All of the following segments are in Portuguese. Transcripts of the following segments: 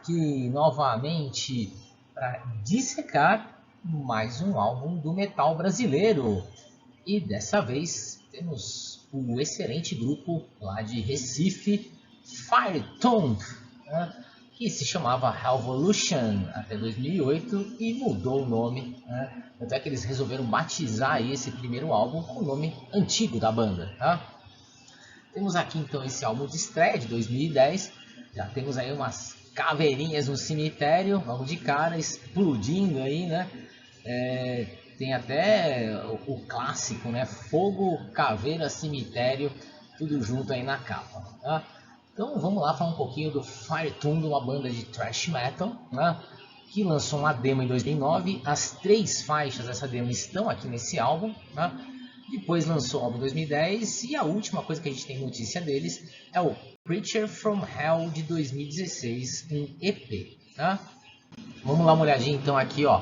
aqui novamente para dissecar mais um álbum do metal brasileiro. E dessa vez temos o excelente grupo lá de Recife, Firetongue, né, que se chamava Revolution até 2008 e mudou o nome. Né, até que eles resolveram batizar esse primeiro álbum com o nome antigo da banda. Tá? Temos aqui então esse álbum de estreia de 2010. Já temos aí umas caveirinhas no cemitério, logo de cara, explodindo aí, né? Tem até o clássico, né? Fogo, caveira, cemitério, tudo junto aí na capa. Tá? Então vamos lá falar um pouquinho do Firetongue, uma banda de thrash metal, né? Que lançou uma demo em 2009. As 3 faixas dessa demo estão aqui nesse álbum. Né? Depois lançou o álbum em 2010 e a última coisa que a gente tem notícia deles é o Preacher from Hell de 2016, um EP. Tá? Vamos lá uma olhadinha então aqui, ó,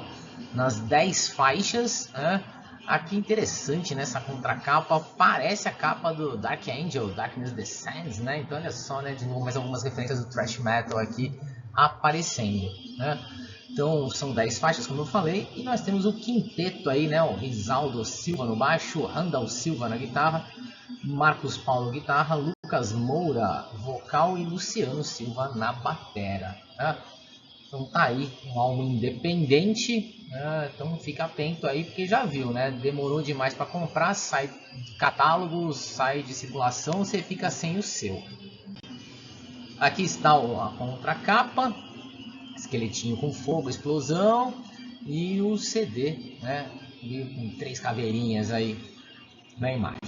nas 10 faixas. Né? Aqui interessante nessa contracapa, parece a capa do Dark Angel, Darkness Descends, né? Então olha só, né, de novo mais algumas referências do thrash metal aqui aparecendo, né? Então são 10 faixas, como eu falei, e nós temos o quinteto aí, né? O Risaldo Silva no baixo, Randall Silva na guitarra, Marcos Paulo guitarra, Lucas Moura vocal e Luciano Silva na batera. Né? Então tá aí um álbum independente, né? Então fica atento aí porque já viu, né? Demorou demais para comprar, sai de catálogo, sai de circulação, você fica sem o seu. Aqui está a contracapa, esqueletinho com fogo, explosão e o CD, né? Com 3 caveirinhas aí na imagem.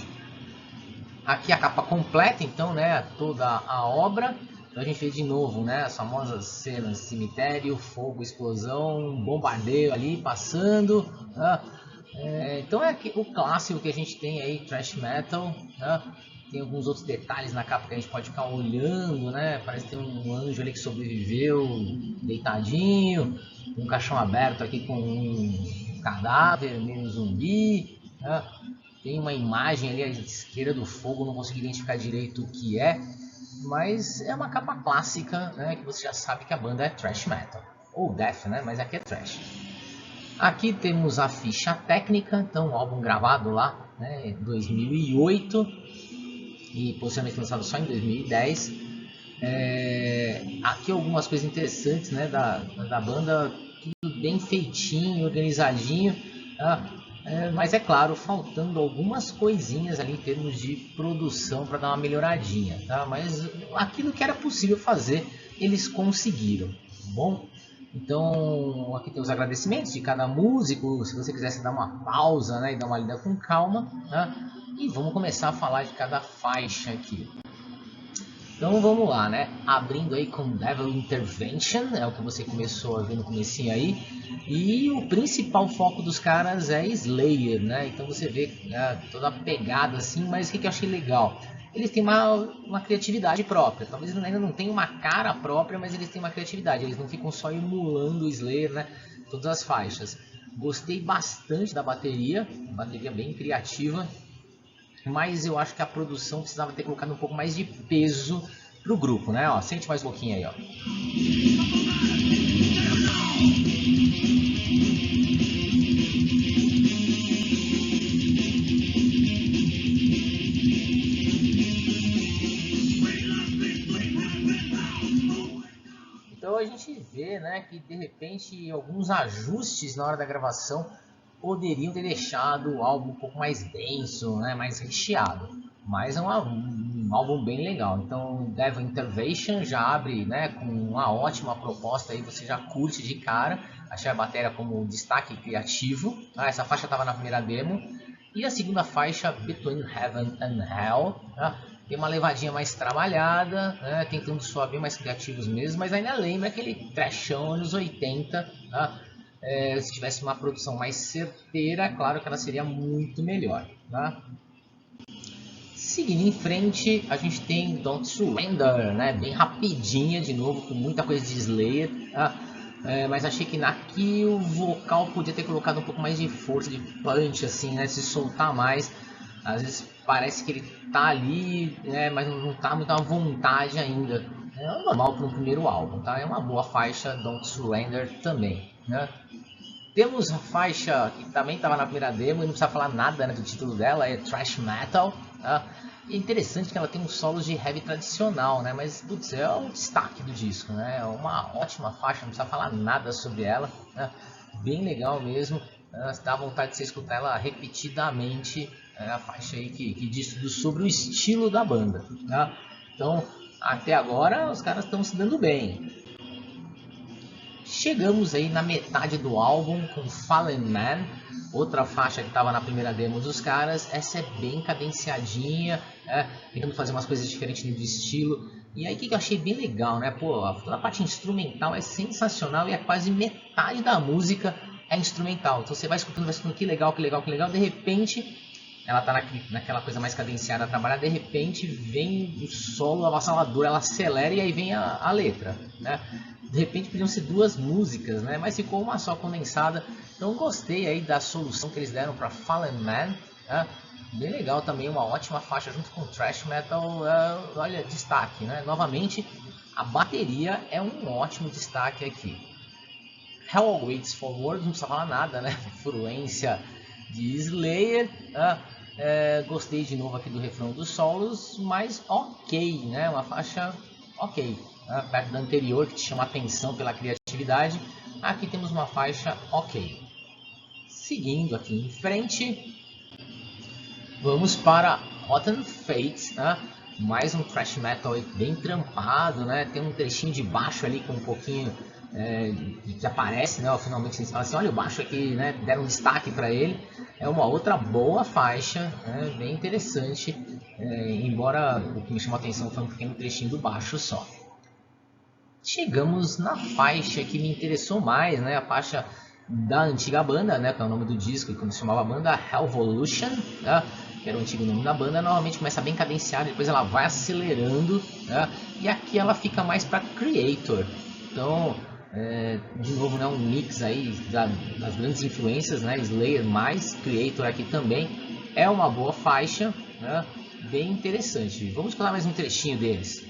Aqui a capa completa, então, né? Toda a obra. Então a gente vê de novo, né? As famosas cenas: cemitério, fogo, explosão, bombardeio ali passando. Né? Então é o clássico que a gente tem aí, thrash metal. Né? Tem alguns outros detalhes na capa que a gente pode ficar olhando, né? Parece ter um anjo ali que sobreviveu deitadinho, um caixão aberto aqui com um cadáver, meio zumbi. Né? Tem uma imagem ali à esquerda do fogo, não consegui identificar direito o que é, mas é uma capa clássica, né? Que você já sabe que a banda é thrash metal, ou death, né? Mas aqui é thrash. Aqui temos a ficha técnica, então o álbum gravado lá, né, 2008 e posteriormente lançado só em 2010. Aqui algumas coisas interessantes, né, da banda, tudo bem feitinho, organizadinho, tá? Mas é claro, faltando algumas coisinhas ali em termos de produção para dar uma melhoradinha, tá? Mas aquilo que era possível fazer, eles conseguiram, tá bom? Então aqui tem os agradecimentos de cada músico, se você quisesse dar uma pausa, né, e dar uma lida com calma, tá? E vamos começar a falar de cada faixa aqui. Então vamos lá, né? Abrindo aí com Devil Intervention, é o que você começou a ver no comecinho aí. E o principal foco dos caras é Slayer, né? Então você vê, né, toda a pegada assim, mas o que eu achei legal? Eles têm uma criatividade própria. Talvez ainda não tenham uma cara própria, mas eles têm uma criatividade. Eles não ficam só emulando o Slayer, né? Todas as faixas. Gostei bastante da bateria bem criativa. Mas eu acho que a produção precisava ter colocado um pouco mais de peso pro grupo, né? Ó, sente mais um pouquinho aí, ó. Então a gente vê, né, que de repente alguns ajustes na hora da gravação poderiam ter deixado o álbum um pouco mais denso, né, mais recheado. Mas é um álbum bem legal. Então Devil Intervention já abre, né, com uma ótima proposta aí, você já curte de cara. Achei a bateria como destaque criativo. Essa faixa estava na primeira demo. E a segunda faixa, Between Heaven and Hell, né, tem uma levadinha mais trabalhada, né, tentando soar bem mais criativos mesmo, mas ainda lembra aquele trashão anos 80, né? Se tivesse uma produção mais certeira, claro que ela seria muito melhor, tá? Seguindo em frente, a gente tem Don't Surrender, né? Bem rapidinha de novo, com muita coisa de Slayer, tá? Mas achei que aqui o vocal podia ter colocado um pouco mais de força, de punch, assim, né? Se soltar mais. Às vezes parece que ele tá ali, né? Mas não tá muito à vontade ainda. É normal para um primeiro álbum, tá? É uma boa faixa, Don't Surrender também, né? Temos a faixa que também estava na primeira demo e não precisa falar nada, né, do título dela, é Thrash Metal. Tá? E é interessante que ela tem uns solos de heavy tradicional, né? Mas putz, é o destaque do disco, né? É uma ótima faixa, não precisa falar nada sobre ela, né? Bem legal mesmo, dá vontade de você escutar ela repetidamente. É a faixa aí que diz tudo sobre o estilo da banda, tá? Então, até agora os caras estão se dando bem. Chegamos aí na metade do álbum com Fallen Man, outra faixa que estava na primeira demo dos caras. Essa é bem cadenciadinha, tentando fazer umas coisas diferentes no estilo. E aí o que eu achei bem legal, né? Pô, toda a parte instrumental é sensacional e é quase metade da música é instrumental. Então você vai escutando, que legal, que legal, que legal. De repente ela tá naquela coisa mais cadenciada a trabalhar, de repente vem o solo avassalador, ela acelera e aí vem a letra, né? De repente podiam ser duas músicas, né? Mas ficou uma só condensada. Então gostei aí da solução que eles deram para Fallen Man, né? Bem legal também, uma ótima faixa junto com Thrash Metal, olha, destaque, né? Novamente, a bateria é um ótimo destaque aqui. Hell Awaits Forward, não precisa falar nada, né? Influência de Slayer, gostei de novo aqui do refrão dos solos, mas ok, né? Uma faixa ok, né? Perto da anterior que te chama a atenção pela criatividade, aqui temos uma faixa ok. Seguindo aqui em frente, vamos para Rotten Fates, né? Mais um thrash metal bem trampado, né? Tem um trechinho de baixo ali com um pouquinho que aparece, né? Finalmente eles falam assim, olha o baixo aqui, né? Deram um destaque para ele. É uma outra boa faixa, né? Bem interessante, embora o que me chamou a atenção foi um pequeno trechinho do baixo só. Chegamos na faixa que me interessou mais, né? A faixa da antiga banda, né? Que é o nome do disco, como se chamava a banda, Hellvolution, né? Que era o antigo nome da banda. Normalmente começa bem cadenciada, depois ela vai acelerando, né? E aqui ela fica mais para Creator. Então, de novo, né? Um mix aí das grandes influências, né? Slayer mais Creator aqui também. É uma boa faixa, né? Bem interessante. Vamos escutar mais um trechinho deles.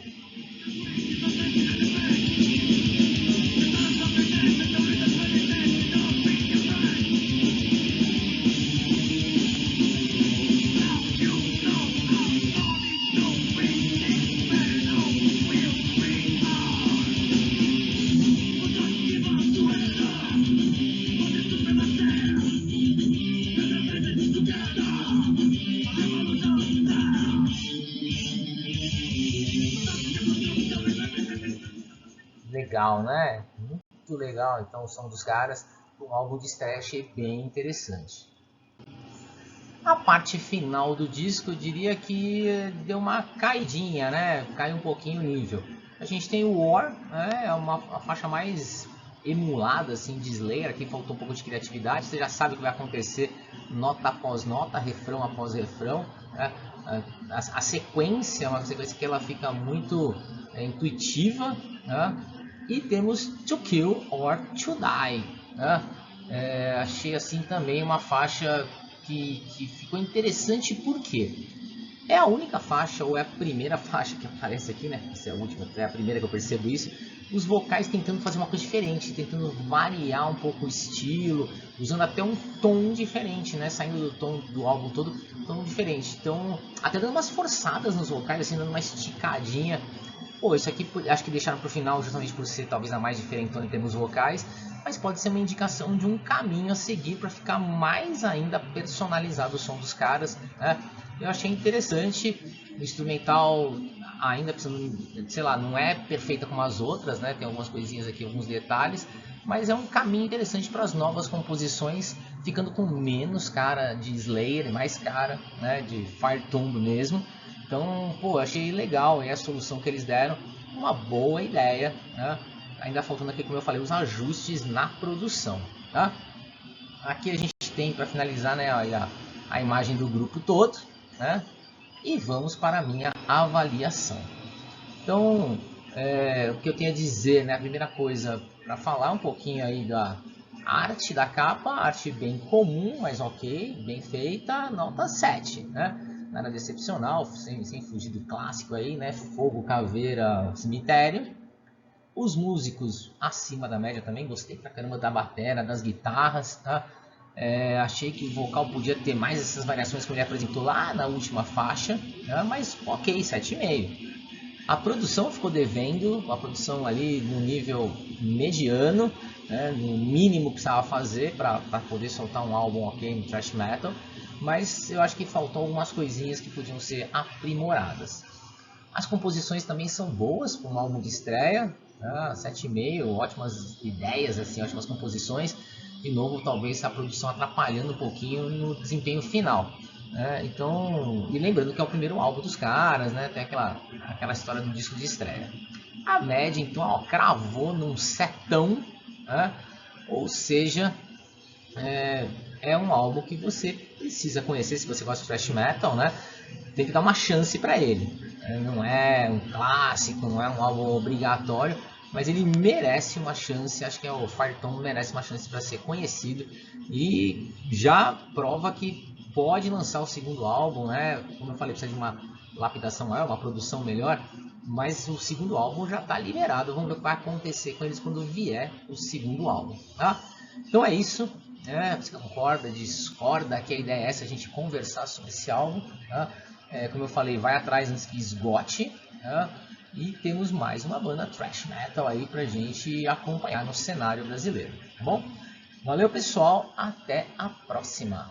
Legal, né? Muito legal, então o som dos caras, um álbum de estreia achei bem interessante. A parte final do disco eu diria que deu uma caidinha, né? Caiu um pouquinho o nível. A gente tem o War, né? É uma faixa mais emulada assim de Slayer, aqui faltou um pouco de criatividade, você já sabe o que vai acontecer nota após nota, refrão após refrão, né? A sequência é uma sequência que ela fica muito intuitiva, né? E temos To Kill or To Die, né? Achei assim também uma faixa que ficou interessante porque é a única faixa, ou é a primeira faixa que aparece aqui, né? Essa é a última, é a primeira que eu percebo isso. Os vocais tentando fazer uma coisa diferente, tentando variar um pouco o estilo, usando até um tom diferente, né? Saindo do tom do álbum todo, tom diferente. Então, até dando umas forçadas nos vocais, assim, dando uma esticadinha. Pô, isso aqui acho que deixaram pro final justamente por ser talvez a mais diferente em termos vocais, mas pode ser uma indicação de um caminho a seguir para ficar mais ainda personalizado o som dos caras, né? Eu achei interessante, o instrumental ainda precisando, sei lá, não é perfeita como as outras, né? Tem algumas coisinhas aqui, alguns detalhes, mas é um caminho interessante para as novas composições, ficando com menos cara de Slayer, mais cara, né, de Fire Tomb mesmo. Então, pô, achei legal a solução que eles deram, uma boa ideia, né? Ainda faltando aqui, como eu falei, os ajustes na produção, tá? Aqui a gente tem, para finalizar, né, a imagem do grupo todo, né? E vamos para a minha avaliação. Então, o que eu tenho a dizer, né? A primeira coisa, para falar um pouquinho aí da arte da capa, arte bem comum, mas ok, bem feita, nota 7, né? nada de excepcional, sem fugir do clássico aí, né? Fogo, caveira, cemitério. Os músicos acima da média também, gostei pra caramba da bateria, das guitarras, tá? Achei que o vocal podia ter mais essas variações que ele apresentou lá na última faixa, né? Mas ok, 7,5. A produção ficou devendo, a produção ali no nível mediano, né? No mínimo que precisava fazer para poder soltar um álbum ok no thrash metal, mas eu acho que faltou algumas coisinhas que podiam ser aprimoradas. As composições também são boas para um álbum de estreia, né? 7,5, ótimas ideias, assim, ótimas composições. De novo, talvez a produção atrapalhando um pouquinho no desempenho final. Então, e lembrando que é o primeiro álbum dos caras, né? Tem aquela história do disco de estreia. A média, então, ó, cravou num setão, né? Ou seja, é um álbum que você precisa conhecer se você gosta de thrash metal, né? Tem que dar uma chance para ele. Não é um clássico, não é um álbum obrigatório, mas ele merece uma chance. Acho que o Fireton merece uma chance para ser conhecido e já prova que pode lançar o segundo álbum, né? Como eu falei, precisa de uma lapidação maior, uma produção melhor, mas o segundo álbum já está liberado. Vamos ver o que vai acontecer com eles quando vier o segundo álbum, tá? Então é isso. Você concorda, discorda, que a ideia é essa, a gente conversar sobre esse álbum, tá? Como eu falei, vai atrás antes que esgote, tá? E temos mais uma banda thrash metal aí pra gente acompanhar no cenário brasileiro, tá bom? Valeu pessoal, até a próxima!